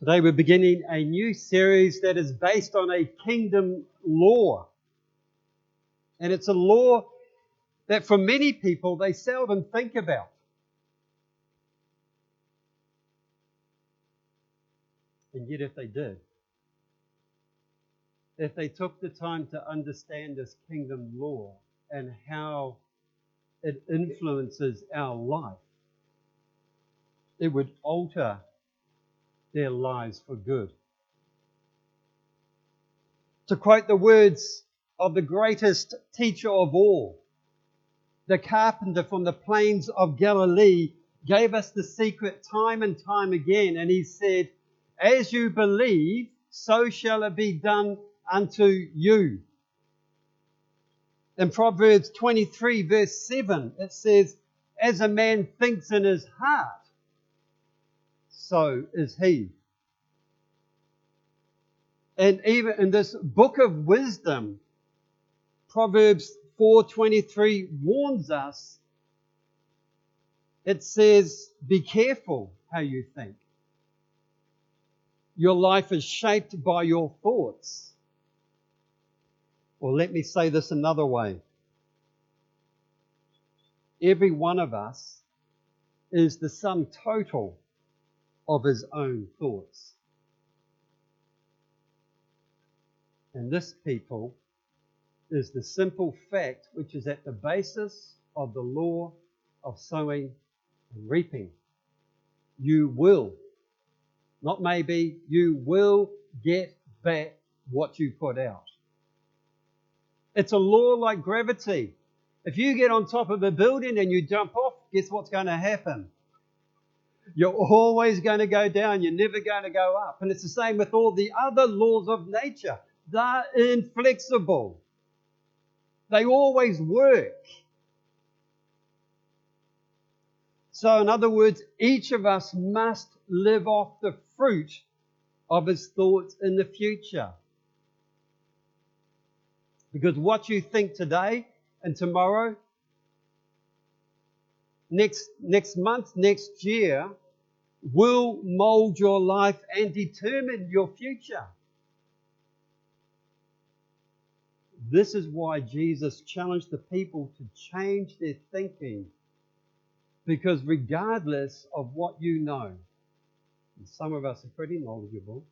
Today we're beginning a new series that is based on a kingdom law. And it's a law that for many people they seldom think about. And yet if they did, if they took the time to understand this kingdom law and how it influences our life, it would alter their lives for good. To quote the words of the greatest teacher of all, the carpenter from the plains of Galilee gave us the secret time and time again, and he said, "As you believe, so shall it be done unto you." In Proverbs 23 verse 7, it says, "As a man thinks in his heart, so is he." And even in this book of wisdom, Proverbs 4:23 warns us. It says, "Be careful how you think. Your life is shaped by your thoughts." Or let me say this another way. Every one of us is the sum total of his own thoughts. And this, people, is the simple fact which is at the basis of the law of sowing and reaping. You will, not maybe, you will get back what you put out. It's a law like gravity. If you get on top of a building and you jump off, guess what's going to happen? You're always going to go down. You're never going to go up. And it's the same with all the other laws of nature. They're inflexible. They always work. So in other words, each of us must live off the fruit of his thoughts in the future. Because what you think today and tomorrow, next month, next year, will mold your life and determine your future. This is why Jesus challenged the people to change their thinking. Because regardless of what you know, and some of us are pretty knowledgeable,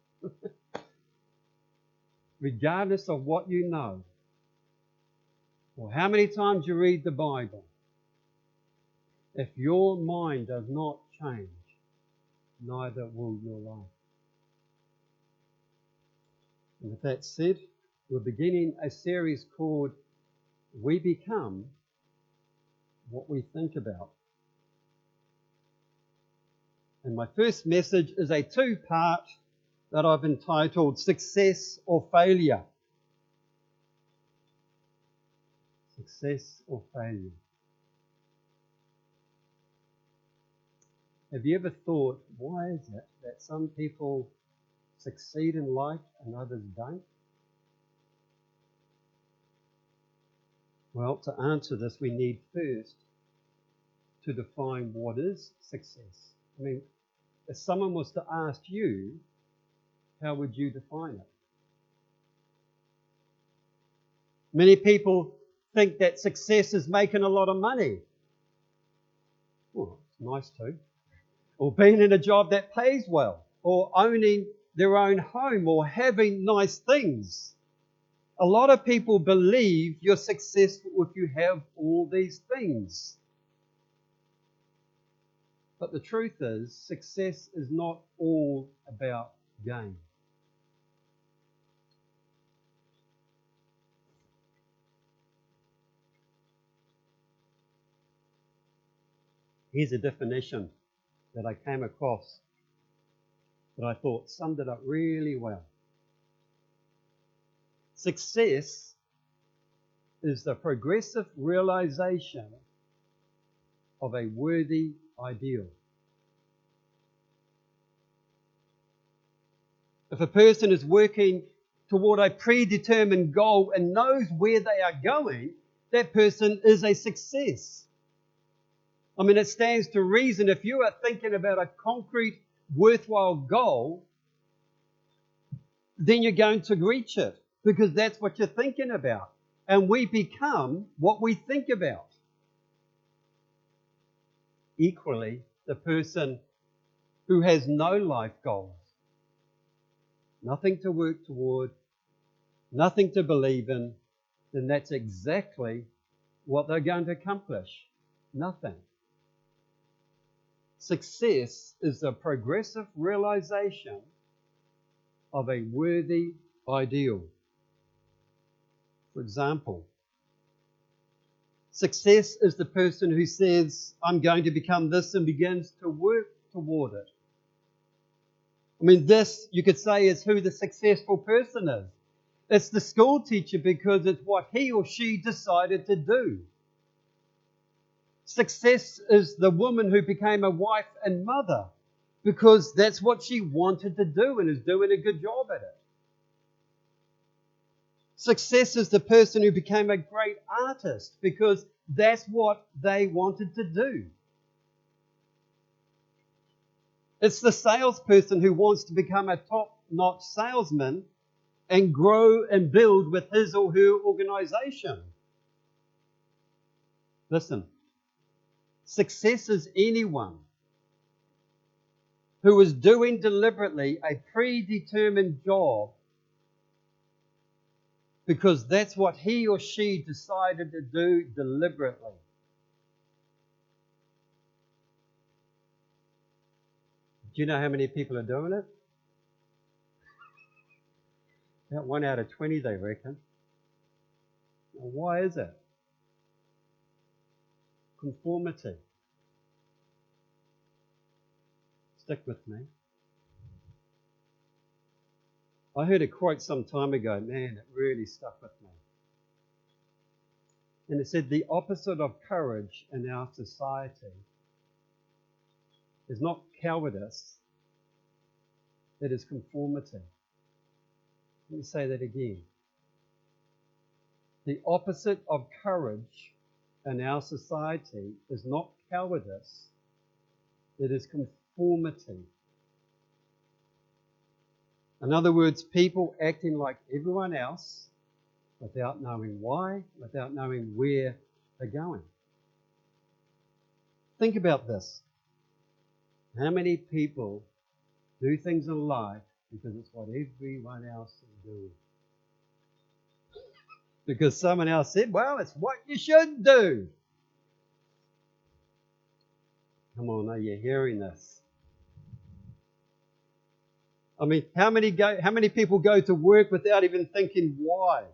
regardless of what you know, or how many times you read the Bible, if your mind does not change, neither will your life. And with that said, we're beginning a series called We Become What We Think About. And my first message is a two-part that I've entitled Success or Failure. Success or failure. Have you ever thought, why is it that some people succeed in life and others don't? Well, to answer this, we need first to define what is success. I mean, if someone was to ask you, how would you define it? Many people think that success is making a lot of money. Well, it's nice too. Or being in a job that pays well, or owning their own home, or having nice things. A lot of people believe you're successful if you have all these things. But the truth is, success is not all about gain. Here's a definition that I came across that I thought summed it up really well. Success is the progressive realization of a worthy ideal. If a person is working toward a predetermined goal and knows where they are going, that person is a success. I mean, it stands to reason if you are thinking about a concrete, worthwhile goal, then you're going to reach it because that's what you're thinking about. And we become what we think about. Equally, the person who has no life goals, nothing to work toward, nothing to believe in, then that's exactly what they're going to accomplish. Nothing. Success is a progressive realization of a worthy ideal. For example, success is the person who says, I'm going to become this and begins to work toward it. I mean, this, you could say, is who the successful person is. It's the school teacher because it's what he or she decided to do. Success is the woman who became a wife and mother because that's what she wanted to do and is doing a good job at it. Success is the person who became a great artist because that's what they wanted to do. It's the salesperson who wants to become a top-notch salesman and grow and build with his or her organization. Listen, success is anyone who is doing deliberately a predetermined job because that's what he or she decided to do deliberately. Do you know how many people are doing it? About 1 out of 20, they reckon. Now, why is it? Conformity. Stick with me. I heard a quote some time ago. Man, it really stuck with me. And it said, the opposite of courage in our society is not cowardice, it is conformity. Let me say that again. The opposite of courage in our society is not cowardice, it is conformity. In other words, people acting like everyone else without knowing why, without knowing where they're going. Think about this. How many people do things in life because it's what everyone else is doing? Because someone else said, well, it's what you should do. Come on, are you hearing this? I mean, how many people go to work without even thinking why?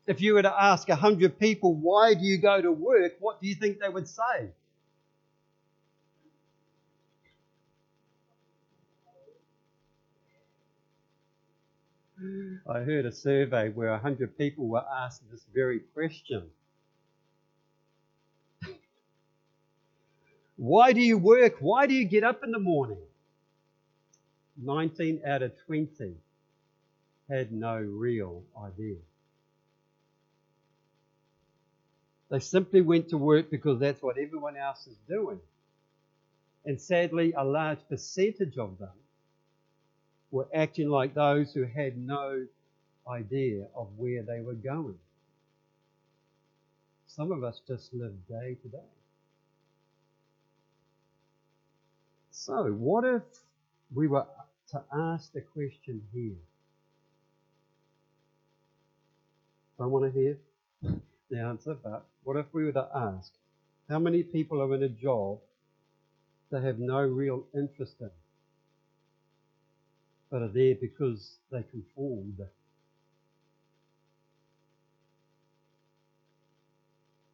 If you were to ask 100 people, why do you go to work, what do you think they would say? I heard a survey where 100 people were asked this very question. Why do you work? Why do you get up in the morning? 19 out of 20 had no real idea. They simply went to work because that's what everyone else is doing. And sadly, a large percentage of them were acting like those who had no idea of where they were going. Some of us just live day to day. So, what if we were to ask the question here? Don't want to hear the answer, but what if we were to ask, how many people are in a job they have no real interest in, but are there because they conformed?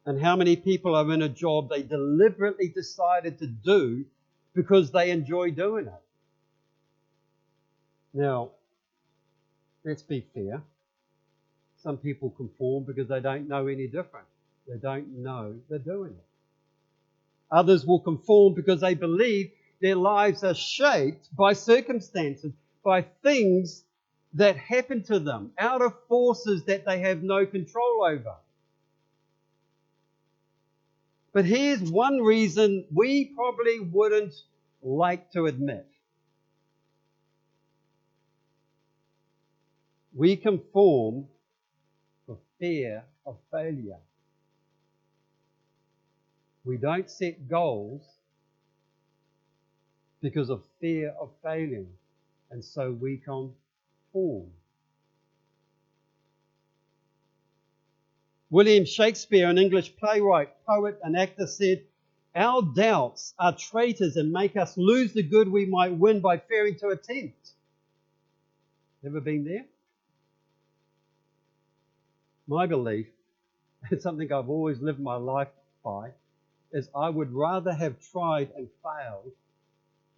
And how many people are in a job they deliberately decided to do because they enjoy doing it? Now, let's be fair. Some people conform because they don't know any different. They don't know they're doing it. Others will conform because they believe their lives are shaped by circumstances, by things that happen to them, out of forces that they have no control over. But here's one reason we probably wouldn't like to admit. We conform for fear of failure. We don't set goals because of fear of failing, and so we conform. William Shakespeare, an English playwright, poet, and actor, said, "Our doubts are traitors and make us lose the good we might win by fearing to attempt." Ever been there? My belief, and something I've always lived my life by, is I would rather have tried and failed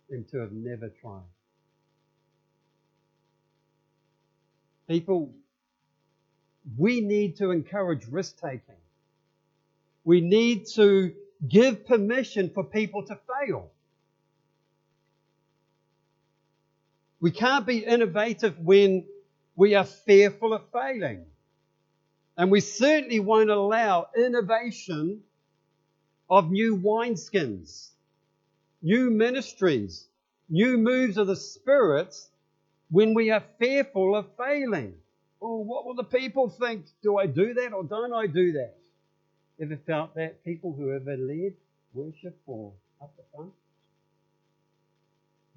than to have never tried. People, we need to encourage risk-taking. We need to give permission for people to fail. We can't be innovative when we are fearful of failing. And we certainly won't allow innovation of new wineskins, new ministries, new moves of the Spirit when we are fearful of failing. Oh, what will the people think? Do I do that or don't I do that? Ever felt that? People who have led worship or up the front?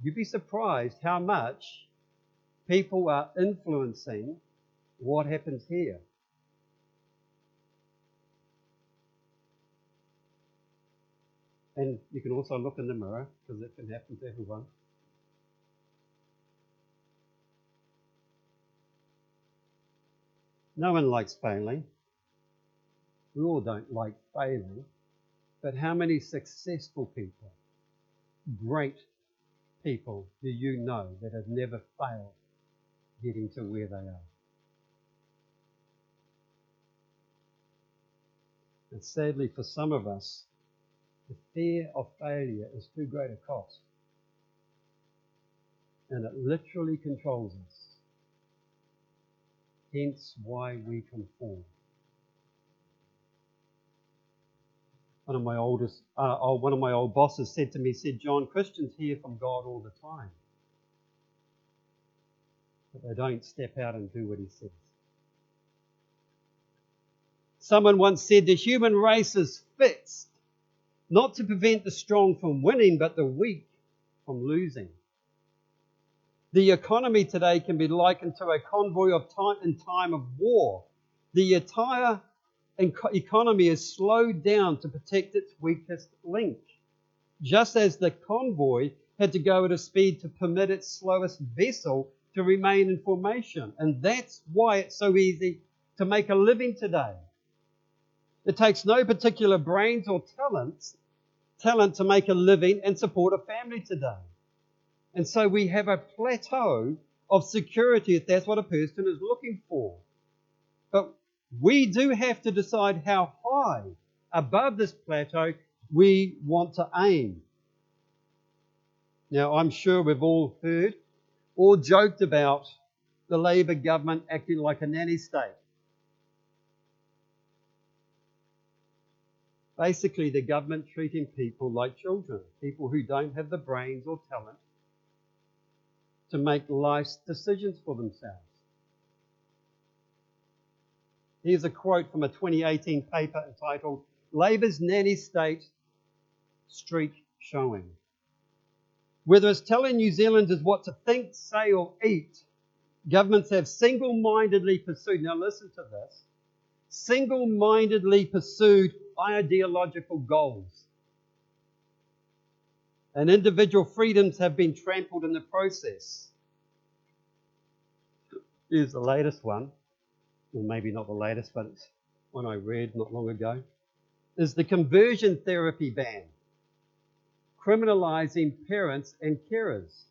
You'd be surprised how much people are influencing what happens here. And you can also look in the mirror, because it can happen to everyone. No one likes failing. We all don't like failing. But how many successful people, great people, do you know that have never failed getting to where they are? And sadly, for some of us, the fear of failure is too great a cost. And it literally controls us. Hence why we conform. One of my old bosses said to me, "John, Christians hear from God all the time, but they don't step out and do what he says." Someone once said, "The human race is fixed, not to prevent the strong from winning, but the weak from losing." The economy today can be likened to a convoy in time of war. The entire economy is slowed down to protect its weakest link, just as the convoy had to go at a speed to permit its slowest vessel to remain in formation. And that's why it's so easy to make a living today. It takes no particular brains or talent to make a living and support a family today. And so we have a plateau of security if that's what a person is looking for. But we do have to decide how high above this plateau we want to aim. Now, I'm sure we've all heard or joked about the Labor government acting like a nanny state. Basically, the government treating people like children, people who don't have the brains or talent to make life's decisions for themselves. Here's a quote from a 2018 paper entitled "Labor's Nanny State Streak Showing." Whether it's telling New Zealanders what to think, say or eat, governments have single-mindedly pursued, now listen to this, single-mindedly pursued ideological goals. And individual freedoms have been trampled in the process. Here's the latest one, or maybe not the latest, but it's one I read not long ago, is the conversion therapy ban, criminalising parents and carers.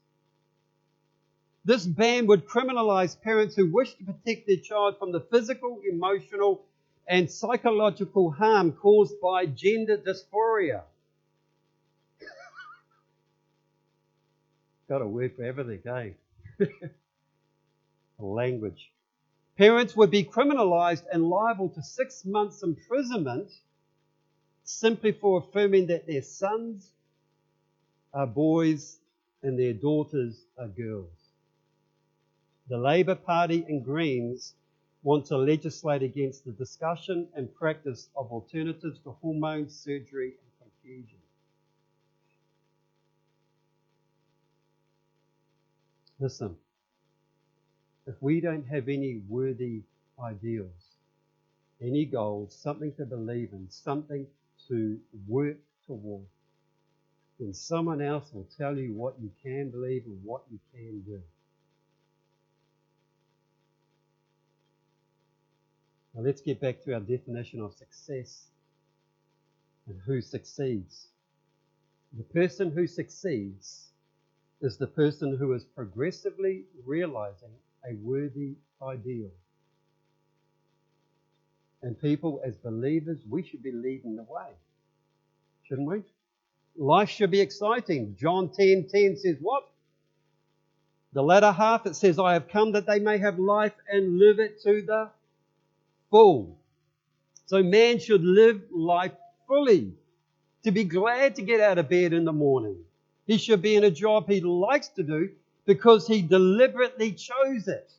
This ban would criminalise parents who wish to protect their child from the physical, emotional, and psychological harm caused by gender dysphoria. Got a word for everything, eh? Language. Parents would be criminalised and liable to 6 months imprisonment simply for affirming that their sons are boys and their daughters are girls. The Labour Party and Greens want to legislate against the discussion and practice of alternatives to hormone surgery and confusion. Listen, if we don't have any worthy ideals, any goals, something to believe in, something to work toward, then someone else will tell you what you can believe and what you can do. Now let's get back to our definition of success and who succeeds. The person who succeeds is the person who is progressively realizing a worthy ideal. And people, as believers, we should be leading the way, shouldn't we? Life should be exciting. John 10:10 says what? The latter half, it says, I have come that they may have life and live it to the full. So man should live life fully, to be glad to get out of bed in the morning. He should be in a job he likes to do because he deliberately chose it.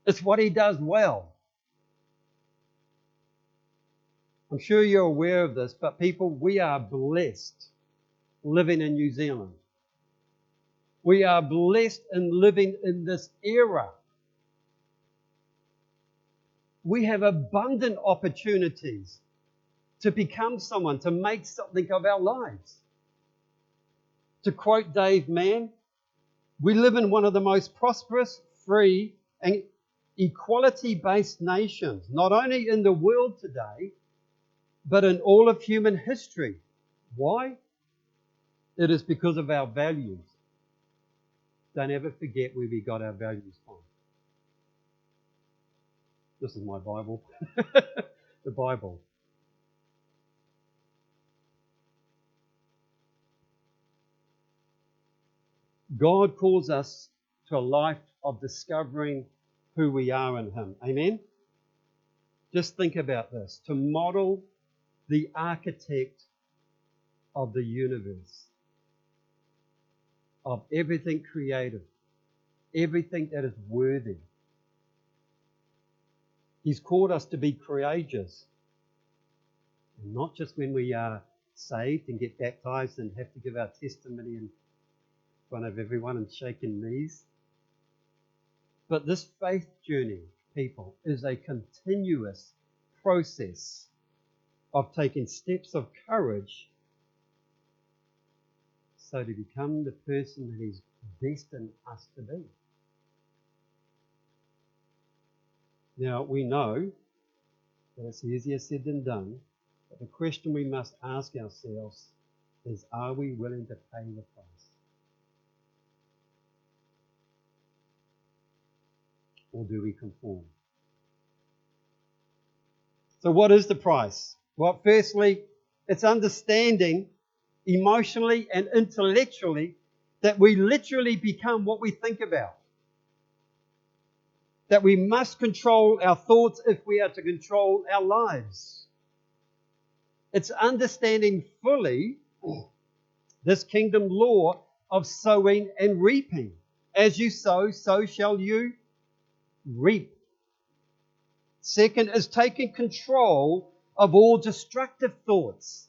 It's what he does well. I'm sure you're aware of this, but people, we are blessed living in New Zealand. We are blessed in living in this era. We have abundant opportunities to become someone, to make something of our lives. To quote Dave Mann, we live in one of the most prosperous, free, and equality-based nations, not only in the world today, but in all of human history. Why? It is because of our values. Don't ever forget where we got our values from. This is my Bible. The Bible. God calls us to a life of discovering who we are in Him. Amen? Just think about this. To model the architect of the universe, of everything created, everything that is worthy. He's called us to be courageous. And not just when we are saved and get baptized and have to give our testimony in front of everyone and shaking knees. But this faith journey, people, is a continuous process of taking steps of courage so to become the person that He's destined us to be. Now, we know that it's easier said than done, but the question we must ask ourselves is, are we willing to pay the price? Or do we conform? So what is the price? Well, firstly, it's understanding emotionally and intellectually that we literally become what we think about. That we must control our thoughts if we are to control our lives. It's understanding fully this kingdom law of sowing and reaping. As you sow, so shall you reap. Second is taking control of all destructive thoughts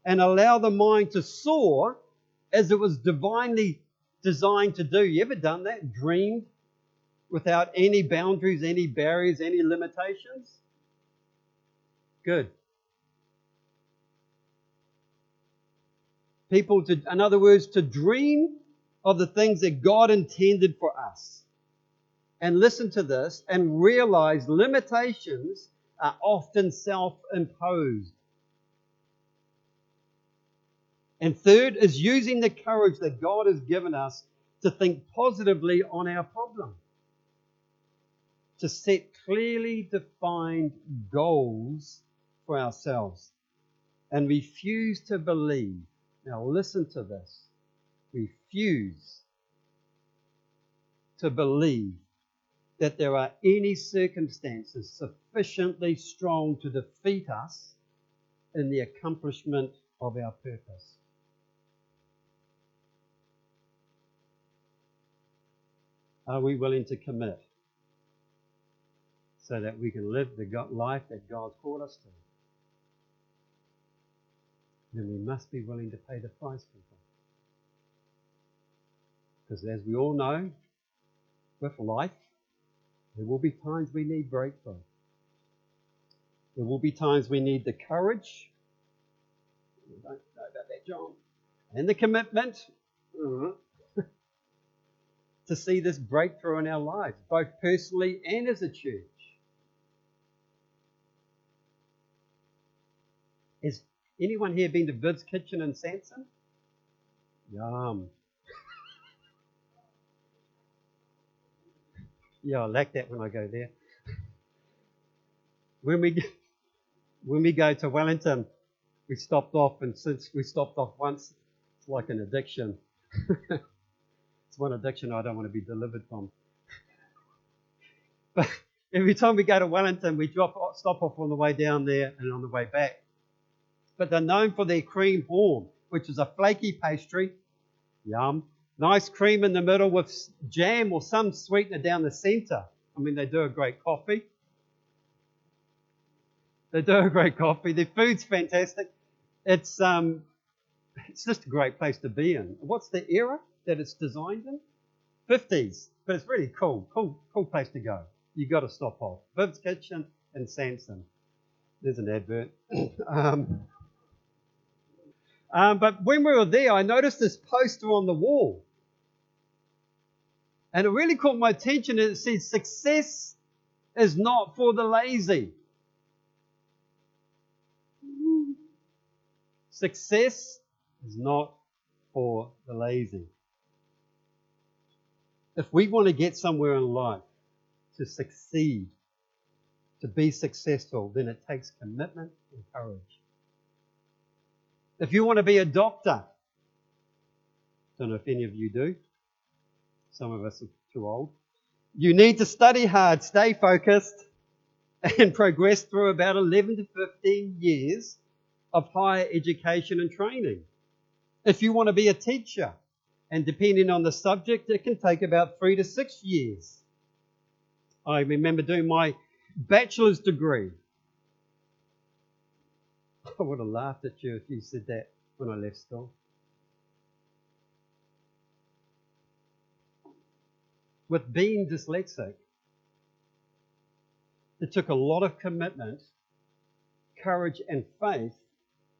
and allow the mind to soar as it was divinely designed to do. You ever done that? Dreamed without any boundaries, any barriers, any limitations? Good. People, in other words, to dream of the things that God intended for us. And listen to this, and realize limitations are often self-imposed. And third is using the courage that God has given us to think positively on our problem. To set clearly defined goals for ourselves. And refuse to believe. Now listen to this. Refuse to believe that there are any circumstances sufficiently strong to defeat us in the accomplishment of our purpose. Are we willing to commit so that we can live the life that God's called us to? Then we must be willing to pay the price, people. Because as we all know, with life, there will be times we need breakthrough. There will be times we need the courage. I don't know about that, John. And the commitment to see this breakthrough in our lives, both personally and as a church. Has anyone here been to Vid's Kitchen in Sanson? Yum. Yeah, I like that when I go there. When we go to Wellington, we stopped off, and since we stopped off once, it's like an addiction. It's one addiction I don't want to be delivered from. But every time we go to Wellington, we stop off on the way down there and on the way back. But they're known for their cream horn, which is a flaky pastry. Yum. Nice cream in the middle with jam or some sweetener down the centre. I mean, they do a great coffee. Their food's fantastic. It's just a great place to be in. What's the era that it's designed in? 50s. But it's really cool. Cool place to go. You've got to stop off. Vid's Kitchen in Sanson. There's an advert. But when we were there, I noticed this poster on the wall. And it really caught my attention. It says, "Success is not for the lazy." Success is not for the lazy. If we want to get somewhere in life, to succeed, to be successful, then it takes commitment and courage. If you want to be a doctor, don't know if any of you do, some of us are too old, you need to study hard, stay focused, and progress through about 11 to 15 years of higher education and training. If you want to be a teacher, and depending on the subject, it can take about 3 to 6 years. I remember doing my bachelor's degree. I would have laughed at you if you said that when I left school. With being dyslexic, it took a lot of commitment, courage, and faith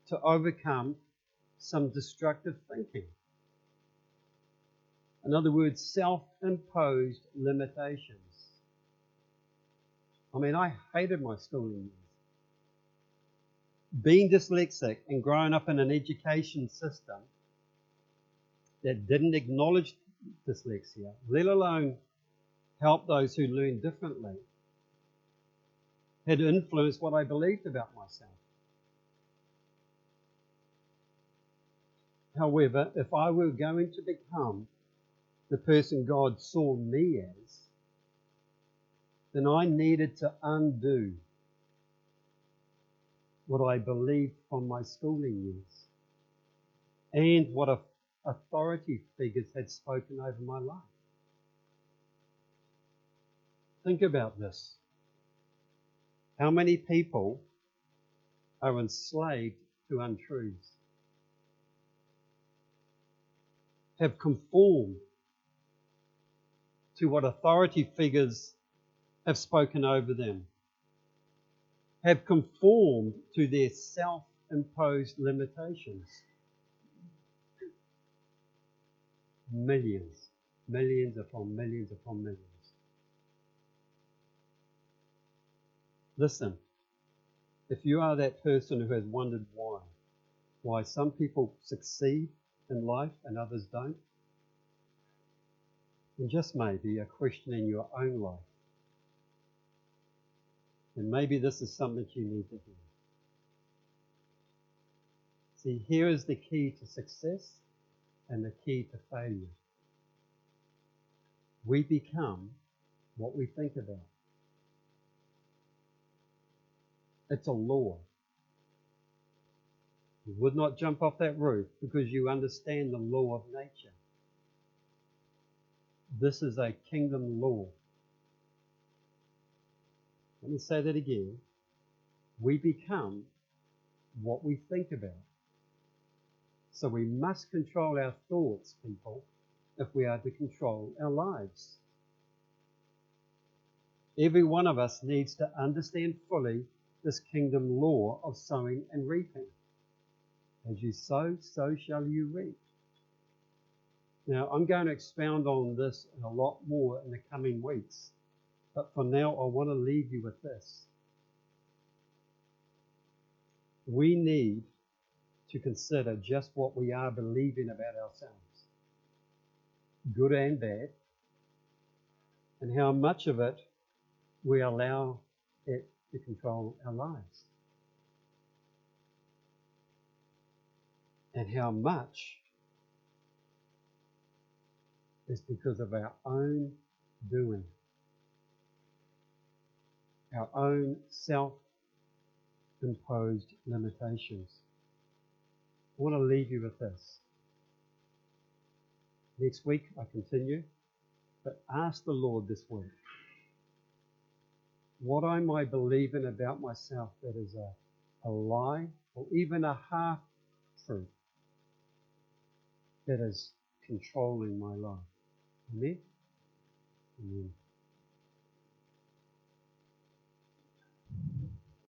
to overcome some destructive thinking. In other words, self-imposed limitations. I mean, I hated my schooling years. Being dyslexic and growing up in an education system that didn't acknowledge dyslexia, let alone help those who learn differently, had influenced what I believed about myself. However, if I were going to become the person God saw me as, then I needed to undo what I believed from my schooling years and what authority figures had spoken over my life. Think about this. How many people are enslaved to untruths? Have conformed to what authority figures have spoken over them? Have conformed to their self-imposed limitations? Millions upon millions upon millions. Listen, if you are that person who has wondered why some people succeed in life and others don't, then just maybe you're questioning your own life. And maybe this is something you need to hear. See, here is the key to success and the key to failure. We become what we think about. It's a law. You would not jump off that roof because you understand the law of nature. This is a kingdom law. Let me say that again. We become what we think about. So we must control our thoughts, people, if we are to control our lives. Every one of us needs to understand fully this kingdom law of sowing and reaping. As you sow, so shall you reap. Now, I'm going to expound on this a lot more in the coming weeks. But for now, I want to leave you with this. We need to consider just what we are believing about ourselves, good and bad, and how much of it we allow it to control our lives, and how much is because of our own doing, our own self-imposed limitations. I want to leave you with this. Next week I continue, but ask the Lord this week, what am I believing about myself that is a lie or even a half-truth that is controlling my life? Amen? Amen.